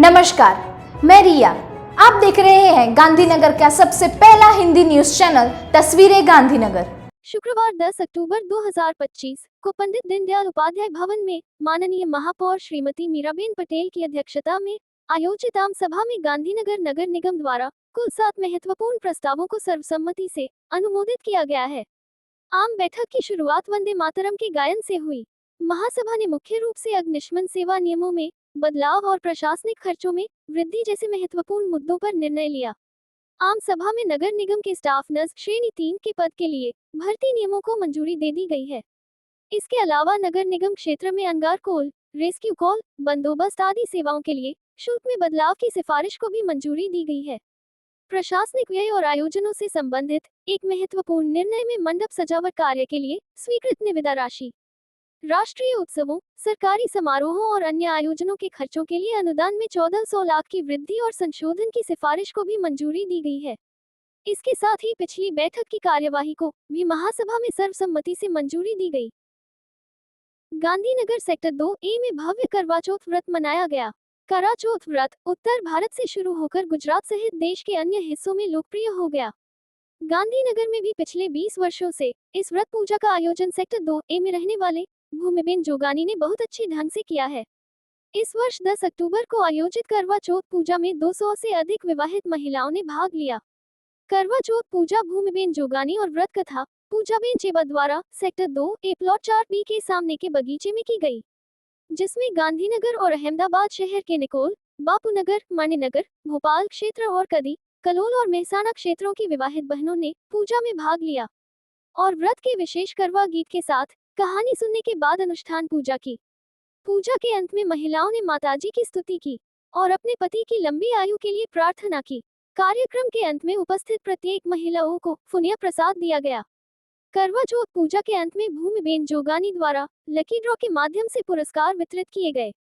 नमस्कार, मैं रिया। आप देख रहे हैं गांधीनगर का सबसे पहला हिंदी न्यूज चैनल तस्वीरें गांधीनगर। शुक्रवार 10 अक्टूबर 2025 को पंडित दीनदयाल उपाध्याय भवन में माननीय महापौर श्रीमती मीराबेन पटेल की अध्यक्षता में आयोजित आम सभा में गांधीनगर नगर निगम द्वारा कुल 7 महत्वपूर्ण प्रस्तावों को सर्वसम्मति से अनुमोदित किया गया है। आम बैठक की शुरुआत वंदे मातरम के गायन से हुई। महासभा ने मुख्य रूप से अग्निशमन सेवा नियमों में बदलाव और प्रशासनिक खर्चों में वृद्धि जैसे महत्वपूर्ण मुद्दों पर निर्णय लिया। आम सभा में नगर निगम के स्टाफ नर्स श्रेणी 3 के पद के लिए भर्ती नियमों को मंजूरी दे दी गई है। इसके अलावा नगर निगम क्षेत्र में अंगार कॉल, रेस्क्यू कॉल, बंदोबस्त आदि सेवाओं के लिए शुल्क में बदलाव की सिफारिश को भी मंजूरी दी गई है। प्रशासनिक व्यय और आयोजनों से संबंधित एक महत्वपूर्ण निर्णय में मंडप सजावट कार्य के लिए स्वीकृत निविदा राशि, राष्ट्रीय उत्सवों, सरकारी समारोहों और अन्य आयोजनों के खर्चों के लिए अनुदान में 1400 लाख की वृद्धि और संशोधन की सिफारिश को भी मंजूरी दी गई है। इसके साथ ही पिछली बैठक की कार्यवाही को भी महासभा में सर्वसम्मति से मंजूरी दी गई। गांधीनगर सेक्टर 2A में भव्य करवा चौथ व्रत मनाया गया। करवा चौथ व्रत उत्तर भारत से शुरू होकर गुजरात सहित देश के अन्य हिस्सों में लोकप्रिय हो गया। गांधीनगर में भी पिछले 20 वर्षों से इस व्रत पूजा का आयोजन सेक्टर 2A में रहने वाले भूमिबेन जोगानी ने बहुत अच्छे ढंग से किया है। इस वर्ष 10 अक्टूबर को आयोजित करवा चौथ पूजा में 200 से अधिक विवाहित महिलाओं ने भाग लिया। करवा चौथ पूजा भूमिबेन जोगानी और व्रत कथा पूजाबेन चेबा द्वारा सेक्टर 2A प्लॉट 4B के सामने के बगीचे में की गई, जिसमें गांधीनगर और अहमदाबाद शहर के निकोल, बापूनगर, मणिनगर, भोपाल क्षेत्र और कदी, कलोल और मेहसाणा क्षेत्रों की विवाहित बहनों ने पूजा में भाग लिया और व्रत के विशेष करवा गीत के साथ कहानी सुनने के बाद अनुष्ठान पूजा की। पूजा के अंत में महिलाओं ने माताजी की स्तुति की और अपने पति की लंबी आयु के लिए प्रार्थना की। कार्यक्रम के अंत में उपस्थित प्रत्येक महिलाओं को पुण्य प्रसाद दिया गया। करवा चौथ पूजा के अंत में भूमिबेन जोगानी द्वारा लकी ड्रॉ के माध्यम से पुरस्कार वितरित किए गए।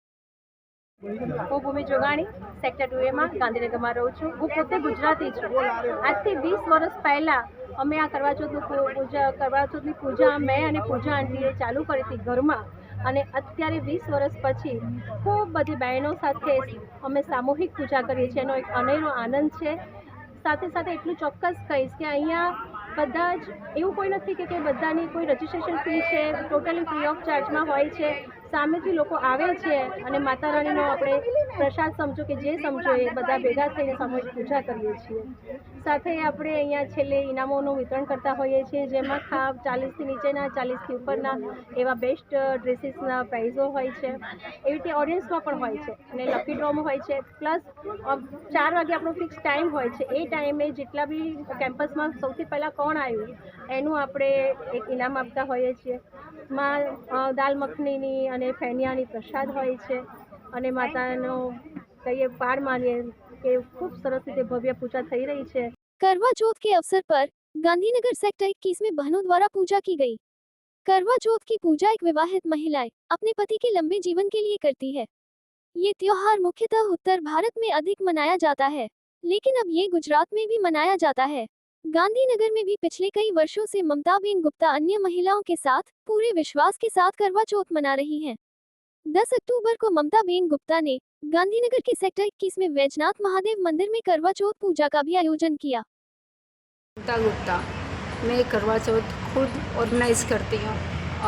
હું ભૂમિ જોગાણી સેક્ટર 2A ગાંધીનગરમાં રહું છું। હું પોતે ગુજરાતી છું। આજથી 20 વર્ષ પહેલાં અમે આ કરવા ચૌથની પૂજા મેં અને પૂજા આંટીએ ચાલુ કરી હતી ઘરમાં, અને અત્યારે 20 વર્ષ પછી ખૂબ બધી બહેનો સાથે અમે સામૂહિક પૂજા કરીએ છીએ। એનો એક અનેરો આનંદ છે। સાથે સાથે એટલું ચોક્કસ કહીશ કે અહીંયા બધા જ એવું કોઈ નથી કે બધાની કોઈ રજિસ્ટ્રેશન ફી છે, ટોટલી ફ્રી ઓફ ચાર્જમાં હોય છે। સામેથી લોકો આવે છે અને માતા રાણીનો આપણે પ્રસાદ સમજો કે જે સમજો એ બધા ભેગા થઈને સામૂહિક પૂજા કરીએ છીએ। સાથે આપણે અહીંયા છેલ્લે ઇનામોનું વિતરણ કરતા હોઈએ છીએ, જેમાં 40થી નીચેના 40થી ઉપરના એવા બેસ્ટ ડ્રેસીસના પ્રાઇઝો હોય છે। એવી રીતે ઓડિયન્સમાં પણ હોય છે અને લકી ડ્રોમાં હોય છે। પ્લસ 4 વાગે આપણો ફિક્સ ટાઈમ હોય છે। એ ટાઈમે જેટલા બી કેમ્પસમાં સૌથી પહેલાં કોણ આવ્યું એનું આપણે એક ઇનામ આપતા હોઈએ છીએ। દાલ મખનીની અને ફેનિયાની પ્રસાદ હોય છે અને માતાનો કહીએ પાડ માનીએ કે ખૂબ સરસ રીતે ભવ્ય પૂજા થઈ રહી છે। करवा चौथ के अवसर पर गांधीनगर सेक्टर 21 में बहनों द्वारा पूजा की गई। करवा चौथ की पूजा एक विवाहित महिलाएं अपने पति के लंबे जीवन के लिए करती है। ये त्योहार मुख्यतः उत्तर भारत में अधिक मनाया जाता है, लेकिन अब ये गुजरात में भी मनाया जाता है। गांधीनगर में भी पिछले कई वर्षों से ममताबेन गुप्ता अन्य महिलाओं के साथ पूरे विश्वास के साथ करवा चौथ मना रही हैं। 10 अक्टूबर को ममताबेन गुप्ता ने गांधीनगर के सेक्टर 21 में वैजनाथ महादेव मंदिर में करवा चौथ पूजा का भी आयोजन किया। गुप्ता, मैं करवा चौथ खुद ऑर्गेनाइज़ करती हूँ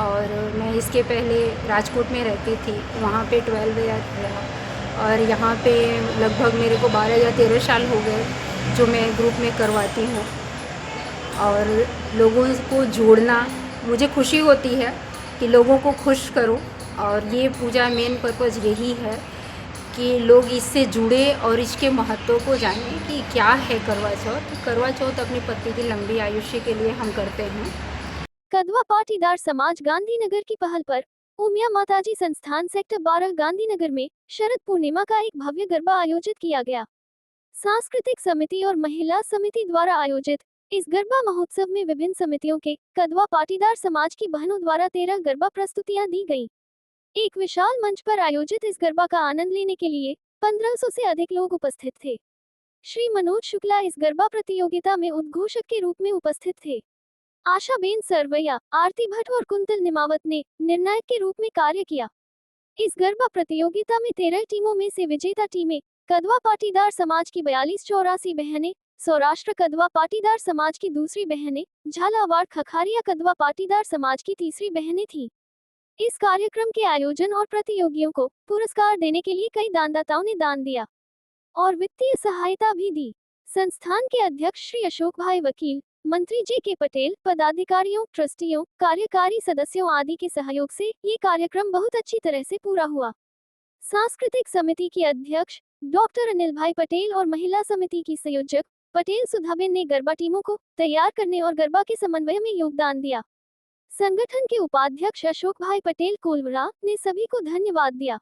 और मैं इसके पहले राजकोट में रहती थी, वहाँ पे 12 ईयर रहा और यहाँ पे लगभग मेरे को 12 या 13 साल हो गए जो मैं ग्रुप में करवाती हूँ। और लोगों को जोड़ना मुझे खुशी होती है कि लोगों को खुश करूँ, और ये पूजा मेन पर्पज़ यही है कि लोग इससे जुड़े और इसके महत्व को जानें कि क्या है करवा चौथ। करवा चौथ अपने पति की लंबी आयुष्य के लिए हम करते हैं। कदवा पाटीदार समाज गांधीनगर की पहल पर उमिया माताजी संस्थान सेक्टर 12 गांधीनगर में शरद पूर्णिमा का एक भव्य गरबा आयोजित किया गया। सांस्कृतिक समिति और महिला समिति द्वारा आयोजित इस गरबा महोत्सव में विभिन्न समितियों के कदवा पाटीदार समाज की बहनों द्वारा 13 गरबा प्रस्तुतियां दी गईं। एक विशाल मंच पर आयोजित इस गरबा का आनंद लेने के लिए 1500 से अधिक लोग उपस्थित थे। श्री मनोज शुक्ला इस गरबा प्रतियोगिता में उद्घोषक के रूप में उपस्थित थे। आशाबेन सरवैया, आरती भट्ट और कुंतल निमावत ने निर्णायक के रूप में कार्य किया। इस गरबा प्रतियोगिता में 13 टीमों में से विजेता टीमें कदवा पाटीदार समाज की 4284 बहनें, सौराष्ट्र कदवा पाटीदार समाज की दूसरी बहनें, झालावाड़ खखारिया कदवा पाटीदार समाज की तीसरी बहनें थीं। इस कार्यक्रम के आयोजन और प्रतियोगियों को पुरस्कार देने के लिए कई दानदाताओं ने दान दिया और वित्तीय सहायता भी दी। संस्थान के अध्यक्ष श्री अशोक भाई वकील, मंत्री जे.के. पटेल, पदाधिकारियों, ट्रस्टियों, कार्यकारी सदस्यों आदि के सहयोग से ये कार्यक्रम बहुत अच्छी तरह से पूरा हुआ। सांस्कृतिक समिति की अध्यक्ष डॉक्टर अनिल भाई पटेल और महिला समिति की संयोजक पटेल सुधाबेन ने गरबा टीमों को तैयार करने और गरबा के समन्वय में योगदान दिया। संगठन के उपाध्यक्ष अशोक भाई पटेल कोलवरा ने सभी को धन्यवाद दिया।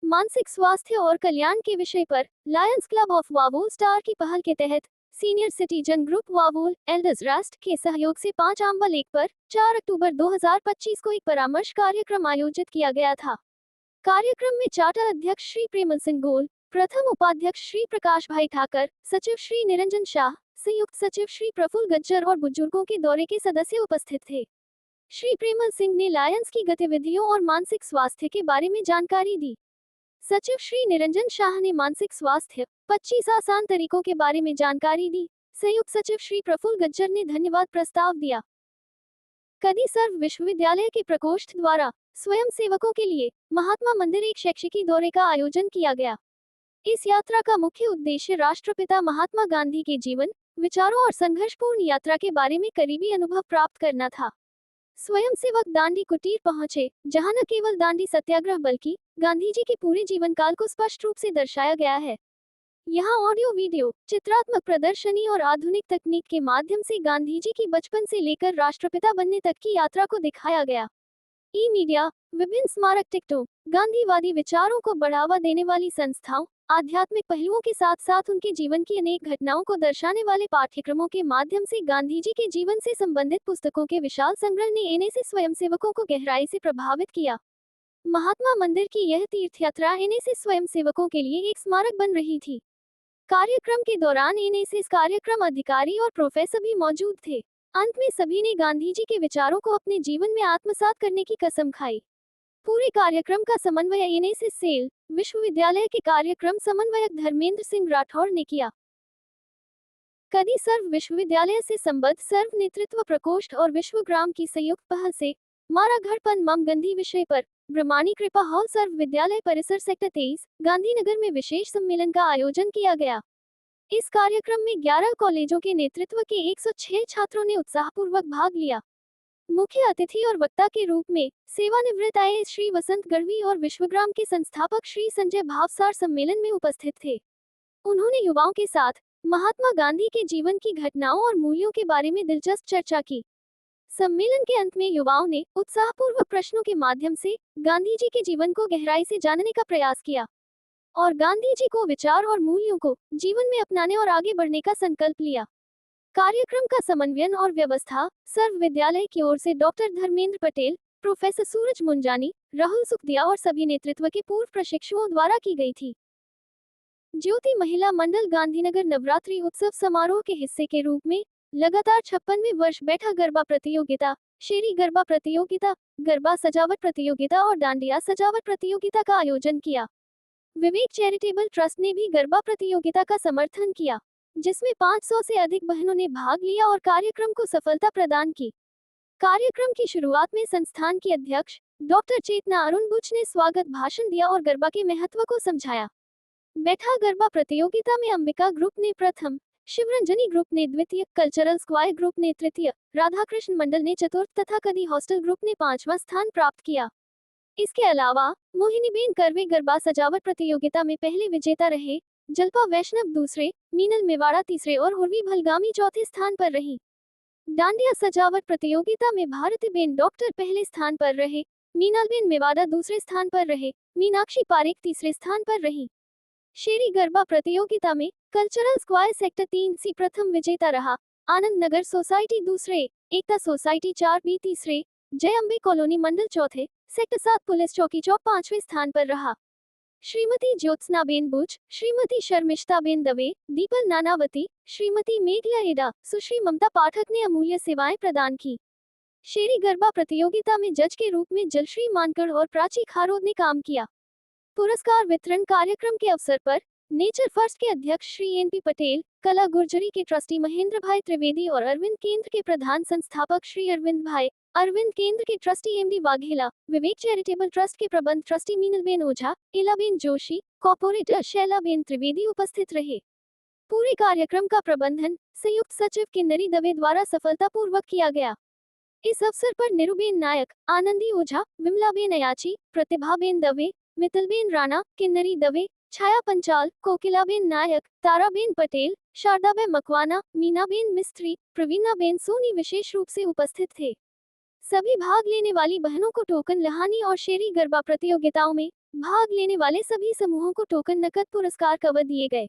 मानसिक स्वास्थ्य और कल्याण के विषय पर लायंस क्लब ऑफ वावोल स्टार की पहल के तहत सीनियर सिटीजन ग्रुप वावोल एल्डर्स राष्ट्र के सहयोग से 5 आंबल 1 पर 4 अक्टूबर 2025 को एक परामर्श कार्यक्रम आयोजित किया गया था। कार्यक्रम में चार्टर अध्यक्ष श्री प्रेमल सिंह गोल, प्रथम उपाध्यक्ष श्री प्रकाश भाई ठाकर, सचिव श्री निरंजन शाह, संयुक्त सचिव श्री प्रफुल्ल गज्जर और बुजुर्गों के दौरे के सदस्य उपस्थित थे। श्री प्रेमल सिंह ने लायंस की गतिविधियों और मानसिक स्वास्थ्य के बारे में जानकारी दी। सचिव श्री निरंजन शाह ने मानसिक स्वास्थ्य 25 आसान तरीकों के बारे में जानकारी दी। संयुक्त सचिव श्री प्रफुल्ल गज्जर ने धन्यवाद प्रस्ताव दिया। कदी सर्व विश्वविद्यालय के प्रकोष्ठ द्वारा स्वयं सेवकों के लिए महात्मा मंदिर एक शैक्षिकी दौरे का आयोजन किया गया। इस यात्रा का मुख्य उद्देश्य राष्ट्रपिता महात्मा गांधी के जीवन, विचारों और संघर्षपूर्ण यात्रा के बारे में करीबी अनुभव प्राप्त करना था। स्वयंसेवक दांडी कुटीर पहुंचे, जहां न केवल दांडी सत्याग्रह बल्कि गांधी जी के पूरे जीवन काल को स्पष्ट रूप से दर्शाया गया है। यहां ऑडियो वीडियो, चित्रात्मक प्रदर्शनी और आधुनिक तकनीक के माध्यम से गांधी जी की बचपन से लेकर राष्ट्रपिता बनने तक की यात्रा को दिखाया गया। ई मीडिया, विभिन्न स्मारक टिकटों, गांधीवादी विचारों को बढ़ावा देने वाली संस्थाओं, आध्यात्मिक पहलुओं के साथ साथ उनके जीवन की अनेक घटनाओं को दर्शाने वाले पाठ्यक्रमों के माध्यम से गांधी जी के जीवन से संबंधित पुस्तकों के विशाल संग्रह ने एनए से स्वयंसेवकों को गहराई से प्रभावित किया। महात्मा मंदिर की यह तीर्थयात्रा एनए से स्वयंसेवकों के लिए एक स्मारक बन रही थी। कार्यक्रम के दौरान एनए से कार्यक्रम अधिकारी और प्रोफेसर भी मौजूद थे। अंत में सभी ने गांधी जी के विचारों को अपने जीवन में आत्मसात करने की कसम खाई। पूरे कार्यक्रम का समन्वय एनएसी सेल विश्वविद्यालय के कार्यक्रम समन्वयक धर्मेंद्र सिंह राठौर ने किया। कदी सर्व विश्वविद्यालय से संबद्ध सर्व नेतृत्व प्रकोष्ठ और विश्वग्राम की संयुक्त पहल से मारा घड़पन मम गंधी विषय पर ब्रह्मानी कृपा हॉल सर्व विद्यालय परिसर सेक्टर 23 गांधीनगर में विशेष सम्मेलन का आयोजन किया गया। इस कार्यक्रम में 11 कॉलेजों के नेतृत्व के 106 छात्रों ने उत्साहपूर्वक भाग लिया। मुख्य अतिथि और वक्ता के रूप में सेवानिवृत्त आईएएस श्री वसंत गढ़वी और विश्वग्राम के संस्थापक श्री संजय भावसार सम्मेलन में उपस्थित थे। उन्होंने युवाओं के साथ महात्मा गांधी के जीवन की घटनाओं और मूल्यों के बारे में दिलचस्प चर्चा की। सम्मेलन के अंत में युवाओं ने उत्साहपूर्वक प्रश्नों के माध्यम से गांधी जी के जीवन को गहराई से जानने का प्रयास किया और गांधी जी को विचार और मूल्यों को जीवन में अपनाने और आगे बढ़ने का संकल्प लिया। कार्यक्रम का समन्वयन और व्यवस्था सर्व विद्यालय की ओर से डॉक्टर धर्मेंद्र पटेल, प्रोफेसर सूरज मुंजानी, राहुल सुखदिया और सभी नेतृत्व के पूर्व प्रशिक्षुओं द्वारा की गई थी। ज्योति महिला मंडल गांधीनगर नवरात्रि उत्सव समारोह के हिस्से के रूप में लगातार 56वें वर्ष बैठा गरबा प्रतियोगिता, शेरी गरबा प्रतियोगिता, गरबा सजावट प्रतियोगिता और डांडिया सजावट प्रतियोगिता का आयोजन किया। विवेक चैरिटेबल ट्रस्ट ने भी गरबा प्रतियोगिता का समर्थन किया, जिसमें 500 से अधिक बहनों ने भाग लिया और कार्यक्रम को सफलता प्रदान की। कार्यक्रम की शुरुआत में संस्थान की अध्यक्ष डॉक्टर चेतना अरुण बुच ने स्वागत भाषण दिया और गरबा के महत्व को समझाया। बैठा गरबा प्रतियोगिता में अंबिका ग्रुप ने प्रथम, शिवरंजनी ग्रुप ने द्वितीय, कल्चरल स्क्वायर ग्रुप ने तृतीय, राधाकृष्ण मंडल ने चतुर्थ तथा कदी हॉस्टल ग्रुप ने 5वां स्थान प्राप्त किया। इसके अलावा मोहिनीबेन करवे गरबा सजावट प्रतियोगिता में पहले विजेता रहे, जल्पा वैष्णव दूसरे, मीनल मेवाड़ा तीसरे और उर्वी भलगामी चौथे स्थान पर रही। डांडिया सजावट प्रतियोगिता में भारतीबेन डॉक्टर पहले स्थान पर रहे, मीनालबेन मेवाड़ा दूसरे स्थान पर रहे, मीनाक्षी पारेख तीसरे स्थान पर रही। शेरी गरबा प्रतियोगिता में कल्चरल स्क्वायर सेक्टर 3C प्रथम विजेता रहा, आनंद नगर सोसाइटी दूसरे, एकता सोसाइटी 4B तीसरे, जय अम्बे कॉलोनी मंडल चौथे, सेक्टर 7 पुलिस चौकी चौक 5वें स्थान पर रहा। श्रीमती ज्योत्सनाबेन बुच, श्रीमती शर्मिष्ठाबेन दवे, दीपल नानावती, श्रीमती मेघला एडा, सुश्री ममता पाठक ने अमूल्य सेवाएं प्रदान की। शेरी गरबा प्रतियोगिता में जज के रूप में जलश्री मानकर और प्राची खारोद ने काम किया। पुरस्कार वितरण कार्यक्रम के अवसर पर नेचर फर्स्ट के अध्यक्ष श्री एनपी पटेल, कला गुर्जरी के ट्रस्टी महेंद्र भाई त्रिवेदी और अरविंद केंद्र के प्रधान संस्थापक श्री अरविंद भाई, अरविंद केंद्र के ट्रस्टी एमडी वाघेला, विवेक चैरिटेबल ट्रस्ट के प्रबंध ट्रस्टी मीनलबेन ओझा, इलाबेन जोशी, कॉर्पोरेटर शैलाबेन त्रिवेदी उपस्थित रहे। पूरे कार्यक्रम का प्रबंधन संयुक्त सचिव किन्नरी दवे द्वारा सफलतापूर्वक किया गया। इस अवसर पर निरुबेन नायक, आनंदी ओझा, विमलाबेन अयाची, प्रतिभाबेन दवे, मितलबेन राणा, किन्नरी दवे, छाया पंचाल, कोकिलाबेन नायक, ताराबेन पटेल, शारदाबेन मकवाना, मीनाबेन मिस्त्री, प्रवीणाबेन सोनी विशेष रूप से उपस्थित थे। सभी भाग लेने वाली बहनों को टोकन लहानी और शेरी गरबा प्रतियोगिताओं में भाग लेने वाले सभी समूहों को टोकन नकद पुरस्कार कवर दिए गए।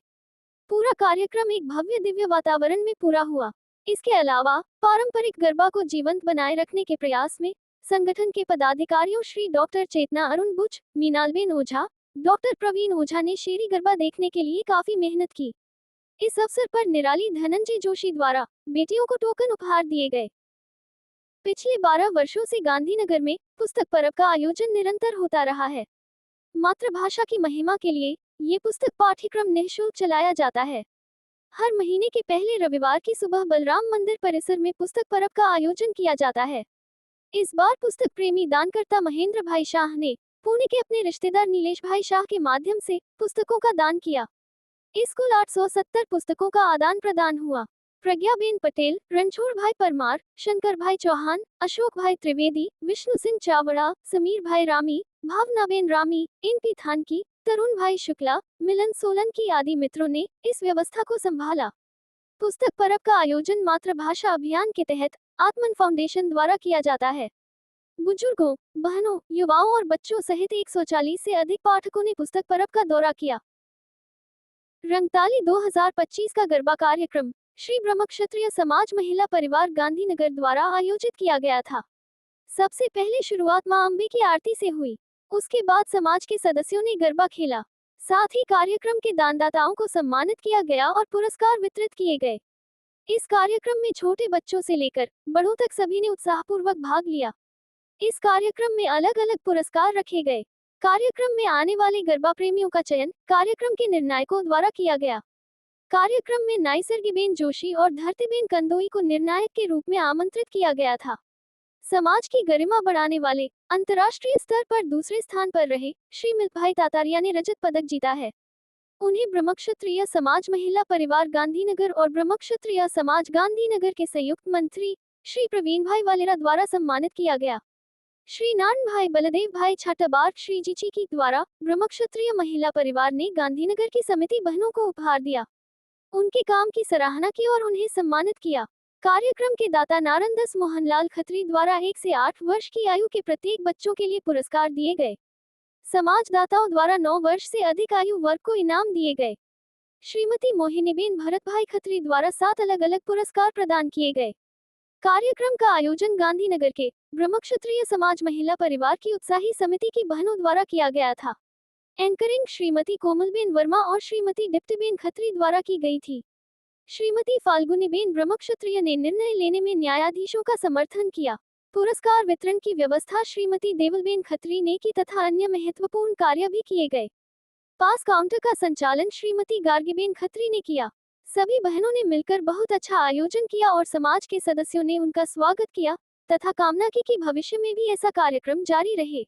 पूरा कार्यक्रम एक भव्य दिव्य वातावरण में पूरा हुआ। इसके अलावा पारंपरिक गरबा को जीवंत बनाए रखने के प्रयास में संगठन के पदाधिकारियों श्री डॉक्टर चेतना अरुण बुच, मीनालबेन ओझा, डॉक्टर प्रवीण ओझा ने शेरी गरबा देखने के लिए काफी मेहनत की। इस अवसर पर निराली धनंजय जोशी द्वारा बेटियों को टोकन उपहार दिए गए। पिछले 12 वर्षों से गांधीनगर में पुस्तक पर्व का आयोजन निरंतर होता रहा है। मातृभाषा की महिमा के लिए ये पुस्तक पाठ्यक्रम निःशुल्क चलाया जाता है। हर महीने के पहले रविवार की सुबह बलराम मंदिर परिसर में पुस्तक पर्व का आयोजन किया जाता है। इस बार पुस्तक प्रेमी दानकर्ता महेंद्र भाई शाह ने पुणे के अपने रिश्तेदार नीलेश भाई शाह के माध्यम से पुस्तकों का दान किया। इस कुल 870 पुस्तकों का आदान प्रदान हुआ। प्रज्ञाबेन पटेल, रणछोड़ भाई परमार, शंकर भाई चौहान, अशोक भाई त्रिवेदी, विष्णु सिंह चावड़ा, समीर भाई रामी, भावनाबेन रामी, एनपी थानकी, तरुण भाई शुक्ला, मिलन सोलंकी आदि मित्रों ने इस व्यवस्था को संभाला। पुस्तक पर्व का आयोजन मातृभाषा अभियान के तहत आत्मन फाउंडेशन द्वारा किया जाता है। बुजुर्गों, बहनों, युवाओं और बच्चों सहित 140 से अधिक पाठकों ने पुस्तक पर्व का दौरा किया। रंगताली 2025 का गरबा कार्यक्रम श्री ब्रह्मक्षत्रिय समाज महिला परिवार गांधीनगर द्वारा आयोजित किया गया था। सबसे पहले शुरुआत मां अम्बे की आरती से हुई। उसके बाद समाज के सदस्यों ने गरबा खेला। साथ ही कार्यक्रम के दानदाताओं को सम्मानित किया गया और पुरस्कार वितरित किए गए। इस कार्यक्रम में छोटे बच्चों से लेकर बड़ों तक सभी ने उत्साहपूर्वक भाग लिया। इस कार्यक्रम में अलग अलग पुरस्कार रखे गए। कार्यक्रम में आने वाले गरबा प्रेमियों का चयन कार्यक्रम के निर्णायकों द्वारा किया गया। कार्यक्रम में नाइसर्गीबेन जोशी और धरतीबेन कंदोई को निर्णायक के रूप में आमंत्रित किया गया था। समाज की गरिमा बढ़ाने वाले अंतर्राष्ट्रीय स्तर पर दूसरे स्थान पर रहे श्री मितभाई तातारिया ने रजत पदक जीता है। उन्हें ब्रह्मक्षत्रिय समाज महिला परिवार गांधीनगर और ब्रह्मक्षत्रिय समाज गांधीनगर के संयुक्त मंत्री श्री प्रवीण भाई वालेरा द्वारा सम्मानित किया गया। श्री नारायण भाई बलदेव भाई छाटाबार श्री जीची की द्वारा ब्रह्मक्षत्रिय महिला परिवार ने गांधीनगर की समिति बहनों को उपहार दिया। उनके काम की सराहना की और उन्हें सम्मानित किया। कार्यक्रम के दाता नारंदस मोहनलाल खत्री द्वारा 1 से 8 वर्ष की आयु के प्रत्येक बच्चों के लिए पुरस्कार दिए गए। समाज दाताओं द्वारा 9 वर्ष से अधिक आयु वर्ग को इनाम दिए गए। श्रीमती मोहिनीबेन भरत भाई खत्री द्वारा 7 अलग अलग पुरस्कार प्रदान किए गए। कार्यक्रम का आयोजन गांधीनगर के ब्रह्मक्षत्रिय समाज महिला परिवार की उत्साही समिति की बहनों द्वारा किया गया था। एंकरिंग श्रीमती कोमलबेन वर्मा और श्रीमती दीप्तिबेन खत्री द्वारा की गई थी। श्रीमती फाल्गुनीबेन ब्रह्मक्षत्रिय ने निर्णय लेने में न्यायाधीशों का समर्थन किया। पुरस्कार वितरण की व्यवस्था श्रीमती देवलबेन खत्री ने की तथा अन्य महत्वपूर्ण कार्य भी किए गए। पास काउंटर का संचालन श्रीमती गार्गीबेन खत्री ने किया। सभी बहनों ने मिलकर बहुत अच्छा आयोजन किया और समाज के सदस्यों ने उनका स्वागत किया तथा कामना की कि भविष्य में भी ऐसा कार्यक्रम जारी रहे।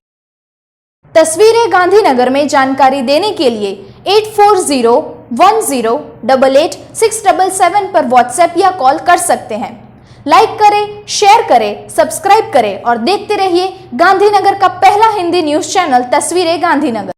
तस्वीरें गांधीनगर में जानकारी देने के लिए 8401088677 पर व्हाट्सएप या कॉल कर सकते हैं। लाइक करें, शेयर करें, सब्सक्राइब करें और देखते रहिए गांधीनगर का पहला हिंदी न्यूज चैनल तस्वीरें गांधीनगर।